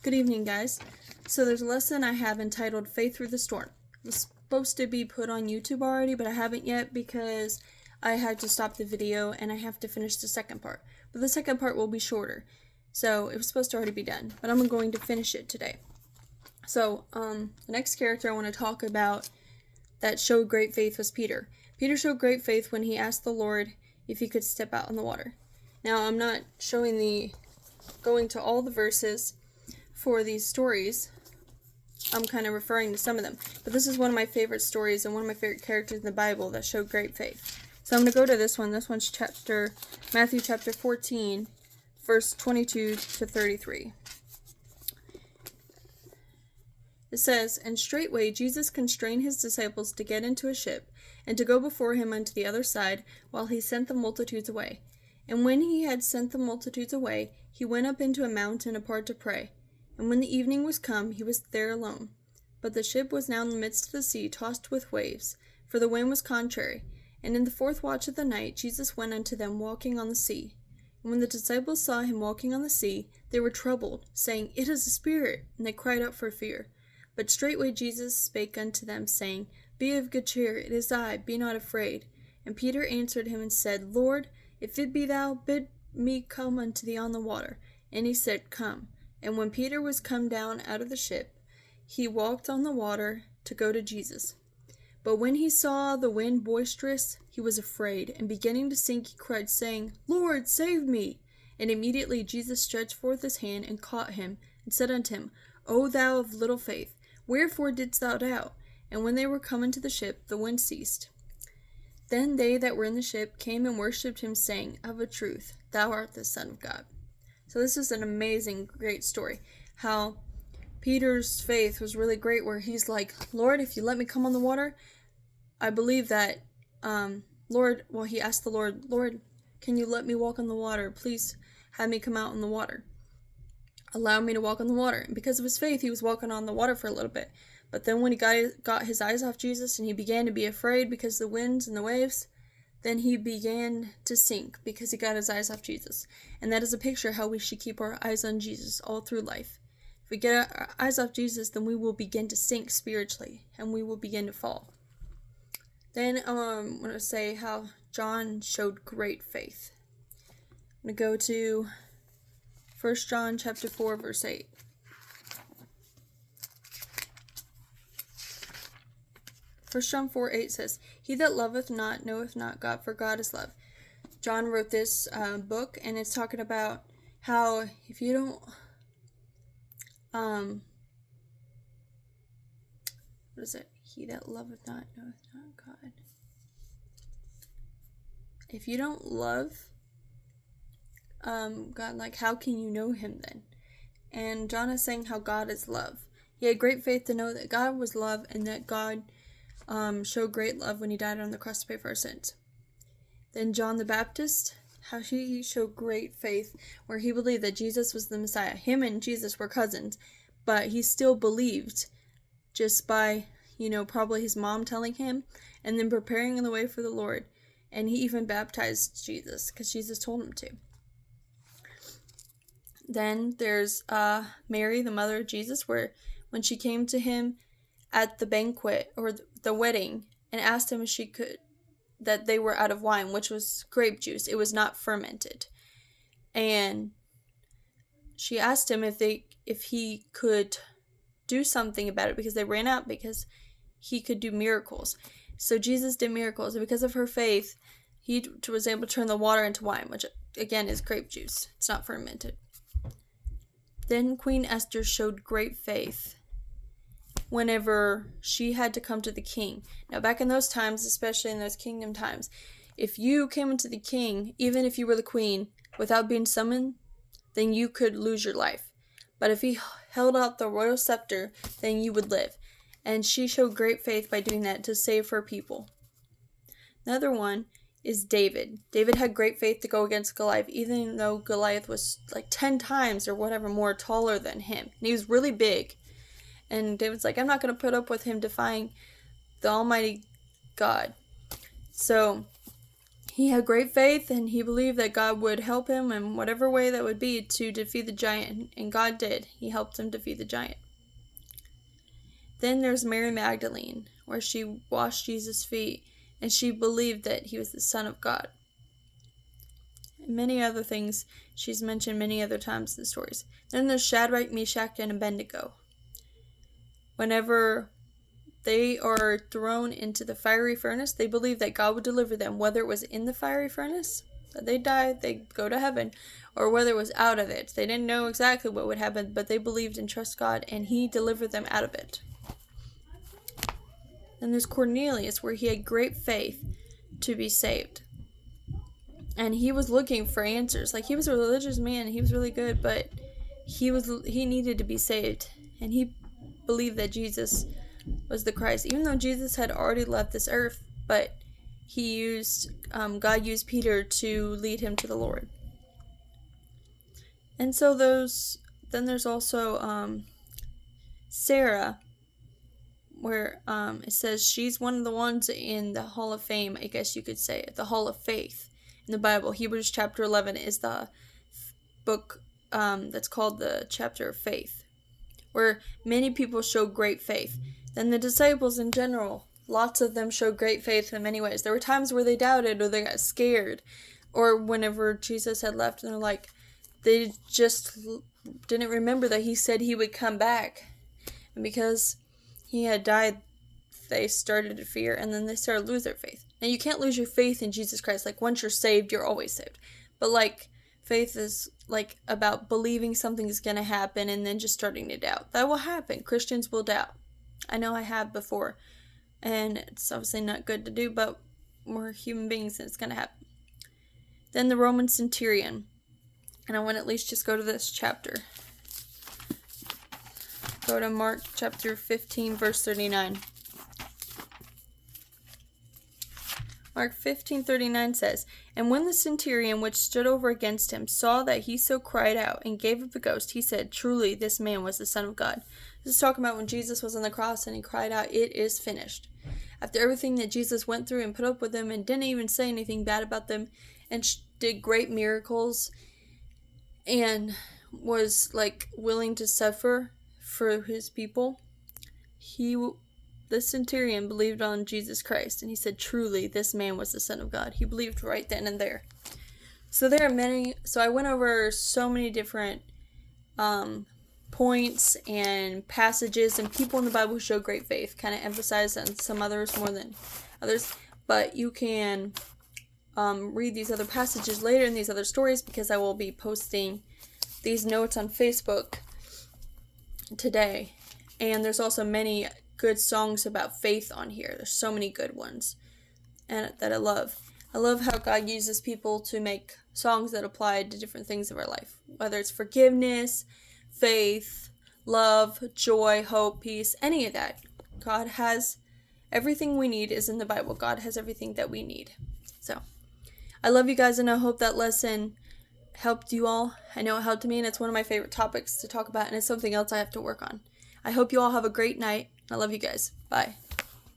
Good evening, guys. So there's a lesson I have entitled Faith Through the Storm. It was supposed to be put on YouTube already, but I haven't yet because I had to stop the video and I have to finish the second part. But the second part will be shorter. So it was supposed to already be done, but I'm going to finish it today. So the next character I want to talk about that showed great faith was Peter. Peter showed great faith when he asked the Lord if he could step out on the water. Now, I'm not going to all the verses for these stories. I'm kind of referring to some of them. But this is one of my favorite stories and one of my favorite characters in the Bible that showed great faith. So I'm going to go to this one. This one's Matthew chapter 14, verse 22 to 33. It says, "And straightway Jesus constrained his disciples to get into a ship, and to go before him unto the other side, while he sent the multitudes away. And when he had sent the multitudes away, he went up into a mountain apart to pray. And when the evening was come, he was there alone. But the ship was now in the midst of the sea, tossed with waves, for the wind was contrary. And in the fourth watch of the night Jesus went unto them walking on the sea. And when the disciples saw him walking on the sea, they were troubled, saying, It is a spirit. And they cried out for fear. But straightway Jesus spake unto them, saying, Be of good cheer, it is I, be not afraid. And Peter answered him and said, Lord, if it be thou, bid me come unto thee on the water. And he said, Come. And when Peter was come down out of the ship, he walked on the water to go to Jesus. But when he saw the wind boisterous, he was afraid, and beginning to sink, he cried, saying, Lord, save me. And immediately Jesus stretched forth his hand and caught him, and said unto him, O thou of little faith, wherefore didst thou doubt? And when they were come into the ship, the wind ceased. Then they that were in the ship came and worshipped him, saying, Of a truth, thou art the Son of God. So this is an amazing, great story. How Peter's faith was really great, where he's like, Lord, if you let me come on the water, I believe that, he asked the Lord, can you let me walk on the water? Please have me come out on the water. Allow me to walk on the water. And because of his faith, he was walking on the water for a little bit. But then when he got his eyes off Jesus and he began to be afraid because of the winds and the waves, then he began to sink because he got his eyes off Jesus. And that is a picture of how we should keep our eyes on Jesus all through life. If we get our eyes off Jesus, then we will begin to sink spiritually and we will begin to fall. Then I want to say how John showed great faith. I'm going to go to 1 John chapter 4, verse 8. First John 4:8 says, He that loveth not knoweth not God, for God is love. John wrote this book, and it's talking about how if you don't, what is it? He that loveth not knoweth not God. If you don't love God, like how can you know him then? And John is saying how God is love. He had great faith to know that God was love and that God showed great love when he died on the cross to pay for our sins. Then John the Baptist, how he showed great faith where he believed that Jesus was the Messiah. Him and Jesus were cousins, but he still believed just by, probably his mom telling him and then preparing the way for the Lord. And he even baptized Jesus because Jesus told him to. Then there's Mary, the mother of Jesus, where when she came to him at the banquet or the wedding and asked him if that they were out of wine, which was grape juice. It was not fermented. And she asked him if he could do something about it because they ran out, because he could do miracles. So Jesus did miracles, and because of her faith, he was able to turn the water into wine, which again is grape juice. It's not fermented. Then Queen Esther showed great faith whenever she had to come to the king. Now, back in those times, especially in those kingdom times, if you came into the king, even if you were the queen, without being summoned, then you could lose your life. But if he held out the royal scepter, then you would live. And she showed great faith by doing that to save her people. Another one is David. David had great faith to go against Goliath, even though Goliath was like 10 times or whatever more taller than him. And he was really big. And David's like, I'm not going to put up with him defying the Almighty God. So he had great faith, and he believed that God would help him in whatever way that would be to defeat the giant, and God did. He helped him defeat the giant. Then there's Mary Magdalene, where she washed Jesus' feet, and she believed that he was the Son of God. And many other things she's mentioned many other times in the stories. Then there's Shadrach, Meshach, and Abednego. Whenever they are thrown into the fiery furnace, they believe that God would deliver them, whether it was in the fiery furnace, that they die, they go to heaven, or whether it was out of it. They didn't know exactly what would happen, but they believed and trust God, and he delivered them out of it. Then there's Cornelius, where he had great faith to be saved. And he was looking for answers. Like, he was a religious man, he was really good, but he needed to be saved. And he believed that Jesus was the Christ, even though Jesus had already left this earth, but God used Peter to lead him to the Lord. And so then there's also Sarah, where it says she's one of the ones in the Hall of Fame, I guess you could say, the Hall of Faith in the Bible. Hebrews chapter 11 is the book that's called the chapter of faith, where many people show great faith. Then the disciples in general, lots of them showed great faith in many ways. There were times where they doubted or they got scared, or whenever Jesus had left, and they just didn't remember that he said he would come back. And because he had died, they started to fear, and then they started to lose their faith. Now, you can't lose your faith in Jesus Christ. Like, once you're saved, you're always saved. But, like, faith is, like, about believing something is going to happen and then just starting to doubt. That will happen. Christians will doubt. I know I have before, and it's obviously not good to do, but we're human beings and it's going to happen. Then the Roman centurion, and I want to at least just go to this chapter. Go to Mark chapter 15, verse 39. Mark 15:39 says, "And when the centurion which stood over against him saw that he so cried out and gave up the ghost, he said, Truly this man was the Son of God." This is talking about when Jesus was on the cross and he cried out, "It is finished." After everything that Jesus went through and put up with them and didn't even say anything bad about them and did great miracles and was willing to suffer for his people, the centurion believed on Jesus Christ, and he said, "Truly, this man was the Son of God." He believed right then and there. So there are many. So I went over so many different points and passages and people in the Bible who show great faith. Kind of emphasize on some others more than others, but you can read these other passages later in these other stories, because I will be posting these notes on Facebook today. And there's also many good songs about faith on here. There's so many good ones and that I love. I love how God uses people to make songs that apply to different things of our life, whether it's forgiveness, faith, love, joy, hope, peace, any of that. God has everything we need is in the Bible. God has everything that we need. So I love you guys, and I hope that lesson helped you all. I know it helped me, and it's one of my favorite topics to talk about, and it's something else I have to work on. I hope you all have a great night. I love you guys. Bye.